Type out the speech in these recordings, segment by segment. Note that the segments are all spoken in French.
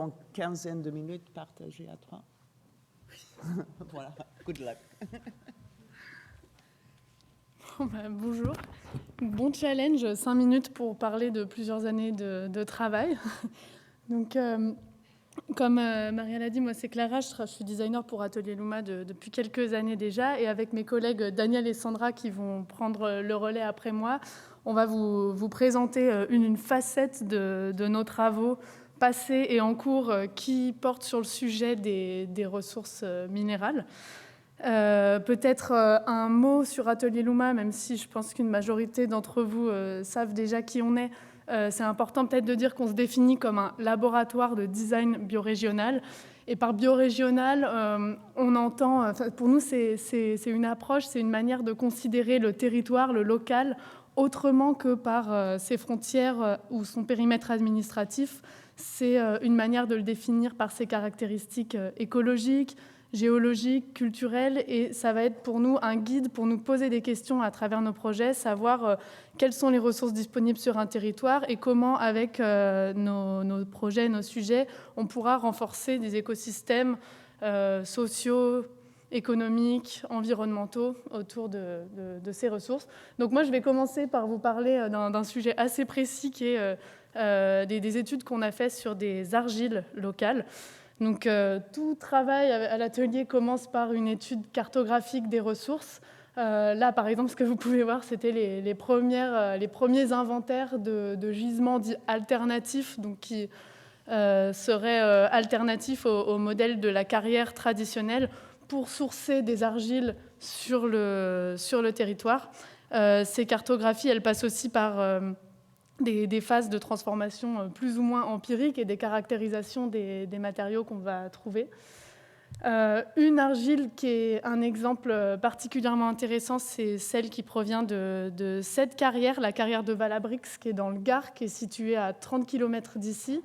En quinzaine de minutes partagées à 3. Voilà, good luck. Bonjour. Bon challenge, 5 minutes pour parler de plusieurs années de travail. Donc, comme Marielle a dit, moi c'est Clara, je suis designer pour Atelier Luma depuis quelques années déjà, et avec mes collègues Daniel et Sandra qui vont prendre le relais après moi, on va vous présenter une facette de nos travaux passés et en cours qui portent sur le sujet des ressources minérales. Peut-être un mot sur Atelier Luma, même si je pense qu'une majorité d'entre vous savent déjà qui on est. C'est important peut-être de dire qu'on se définit comme un laboratoire de design biorégional. Et par biorégional, on entend, pour nous, c'est une approche, c'est une manière de considérer le territoire, le local, autrement que par ses frontières ou son périmètre administratif. C'est une manière de le définir par ses caractéristiques écologiques, géologique, culturelle, et ça va être pour nous un guide pour nous poser des questions à travers nos projets, savoir quelles sont les ressources disponibles sur un territoire et comment, avec nos projets, nos sujets, on pourra renforcer des écosystèmes sociaux, économiques, environnementaux autour de ces ressources. Donc moi, je vais commencer par vous parler d'un sujet assez précis qui est des études qu'on a faites sur des argiles locales. Donc, tout travail à l'atelier commence par une étude cartographique des ressources. Là, par exemple, ce que vous pouvez voir, c'était les premiers inventaires de gisements dits alternatifs, donc qui seraient alternatifs au modèle de la carrière traditionnelle pour sourcer des argiles sur le territoire. Ces cartographies, elles passent aussi par des phases de transformation plus ou moins empiriques et des caractérisations des matériaux qu'on va trouver. Une argile qui est un exemple particulièrement intéressant, c'est celle qui provient de cette carrière, la carrière de Valabrix, qui est dans le Gard, qui est située à 30 km d'ici.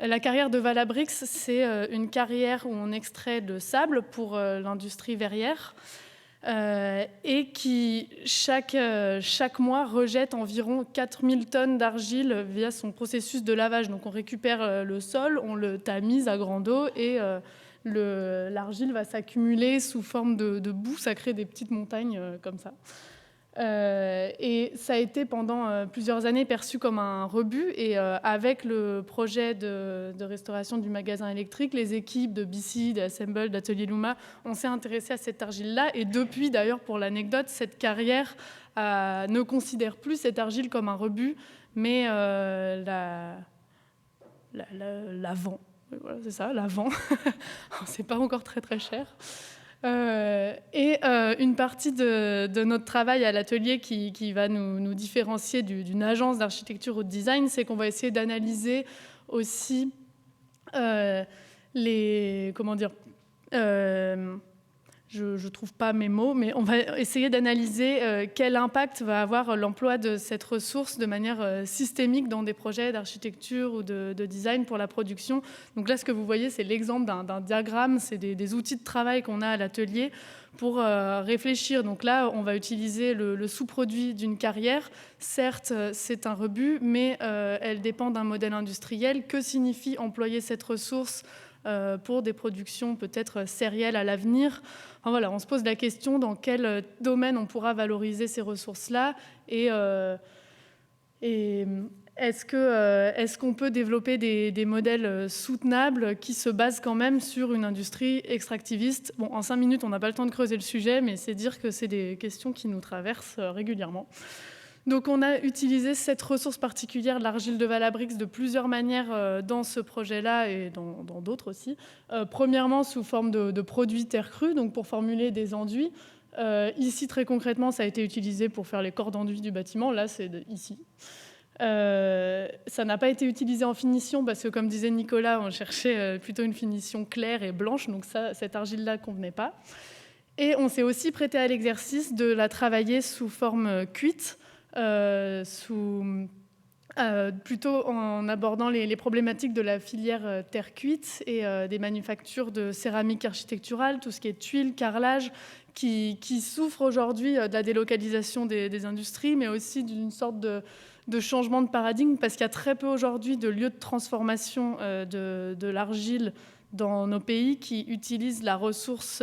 La carrière de Valabrix, c'est une carrière où on extrait de sable pour l'industrie verrière. Et qui, chaque mois, rejette environ 4000 tonnes d'argile via son processus de lavage. Donc on récupère le sol, on le tamise à grande eau et l'argile va s'accumuler sous forme de boue, ça crée des petites montagnes comme ça. Et ça a été pendant plusieurs années perçu comme un rebut, et avec le projet de restauration du magasin électrique, les équipes de BC, d'Assemble, d'Atelier Luma, on s'est intéressé à cette argile-là, et depuis d'ailleurs, pour l'anecdote, cette carrière ne considère plus cette argile comme un rebut, mais la vend. Voilà, c'est ça, la vend. C'est pas encore très très cher. Et une partie de notre travail à l'atelier qui va nous différencier d'une agence d'architecture ou de design, c'est qu'on va essayer d'analyser aussi je trouve pas mes mots, mais on va essayer d'analyser quel impact va avoir l'emploi de cette ressource de manière systémique dans des projets d'architecture ou de design pour la production. Donc là, ce que vous voyez, c'est l'exemple d'un diagramme, c'est des outils de travail qu'on a à l'atelier pour réfléchir. Donc là, on va utiliser le sous-produit d'une carrière. Certes, c'est un rebut, mais elle dépend d'un modèle industriel. Que signifie employer cette ressource pour des productions peut-être sérielles à l'avenir? Enfin, voilà, on se pose la question dans quel domaine on pourra valoriser ces ressources-là, et est-ce qu'on peut développer des modèles soutenables qui se basent quand même sur une industrie extractiviste? Bon, en 5 minutes, on n'a pas le temps de creuser le sujet, mais c'est dire que c'est des questions qui nous traversent régulièrement. Donc on a utilisé cette ressource particulière, l'argile de Valabrix, de plusieurs manières dans ce projet-là et dans d'autres aussi. Premièrement, sous forme de produits terre crue, donc pour formuler des enduits. Ici, très concrètement, ça a été utilisé pour faire les corps d'enduit du bâtiment. Là, c'est ici. Ça n'a pas été utilisé en finition parce que, comme disait Nicolas, on cherchait plutôt une finition claire et blanche, donc cette argile-là ne convenait pas. Et on s'est aussi prêté à l'exercice de la travailler sous forme cuite, plutôt en abordant les problématiques de la filière terre cuite et des manufactures de céramique architecturale, tout ce qui est tuiles, carrelage, qui souffrent aujourd'hui de la délocalisation des industries, mais aussi d'une sorte de changement de paradigme, parce qu'il y a très peu aujourd'hui de lieux de transformation de l'argile dans nos pays qui utilisent la ressource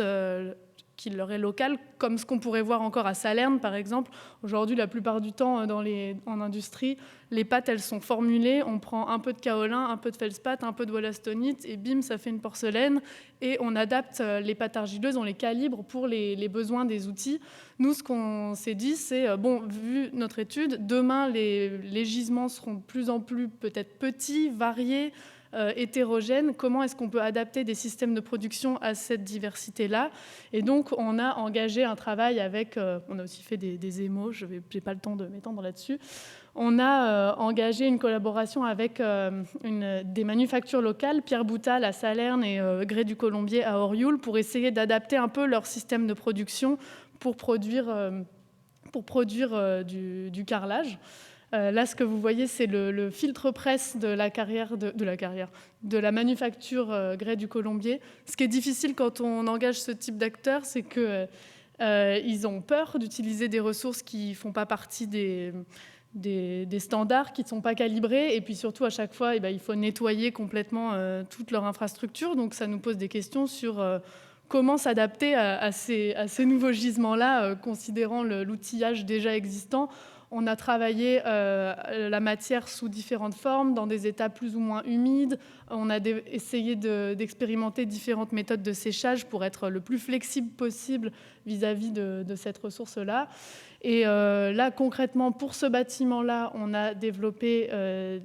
qui leur est locale, comme ce qu'on pourrait voir encore à Salerne, par exemple. Aujourd'hui, la plupart du temps, en industrie, les pâtes, elles sont formulées. On prend un peu de kaolin, un peu de feldspath, un peu de wollastonite, et bim, ça fait une porcelaine. Et on adapte les pâtes argileuses, on les calibre pour les besoins des outils. Nous, ce qu'on s'est dit, c'est, bon, vu notre étude, demain, les gisements seront de plus en plus peut-être petits, variés, hétérogènes. Comment est-ce qu'on peut adapter des systèmes de production à cette diversité-là? Et donc, on a engagé un travail avec... on a aussi fait des émos, je n'ai pas le temps de m'étendre là-dessus. On a engagé une collaboration avec des manufactures locales, Pierre Boutal à Salerne et Grès du Colombier à Orioul, pour essayer d'adapter un peu leur système de production pour produire du carrelage. Là, ce que vous voyez, c'est le filtre presse de la manufacture Grès du Colombier. Ce qui est difficile quand on engage ce type d'acteurs, c'est qu'ils ont peur d'utiliser des ressources qui ne font pas partie des standards, qui ne sont pas calibrés. Et puis surtout, à chaque fois, il faut nettoyer complètement toute leur infrastructure. Donc ça nous pose des questions sur comment s'adapter à ces nouveaux gisements-là, considérant l'outillage déjà existant. On a travaillé la matière sous différentes formes, dans des états plus ou moins humides. On a essayé d'expérimenter différentes méthodes de séchage pour être le plus flexible possible vis-à-vis de cette ressource-là. Et là, concrètement, pour ce bâtiment-là, on a développé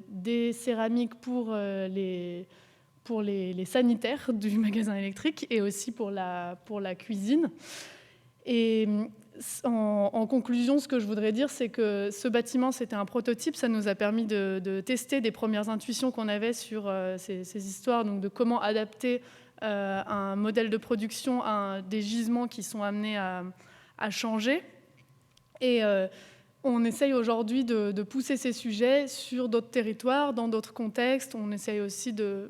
des céramiques pour les sanitaires du magasin électrique et aussi pour la cuisine. Et en conclusion, ce que je voudrais dire, c'est que ce bâtiment, c'était un prototype. Ça nous a permis de tester des premières intuitions qu'on avait sur ces histoires, donc de comment adapter un modèle de production à des gisements qui sont amenés à changer. Et on essaye aujourd'hui de pousser ces sujets sur d'autres territoires, dans d'autres contextes. On essaye aussi de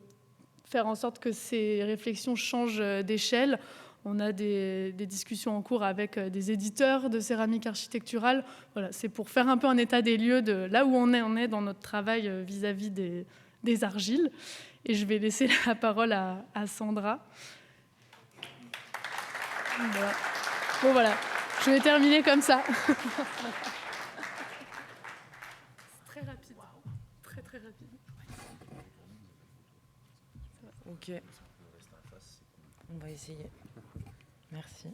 faire en sorte que ces réflexions changent d'échelle. On a des discussions en cours avec des éditeurs de céramique architecturale. Voilà, c'est pour faire un peu un état des lieux de là où on est dans notre travail vis-à-vis des argiles. Et je vais laisser la parole à Sandra. Voilà. Bon, voilà. Je vais terminer comme ça. C'est très rapide. Très, très rapide. Ok. On va essayer. Merci.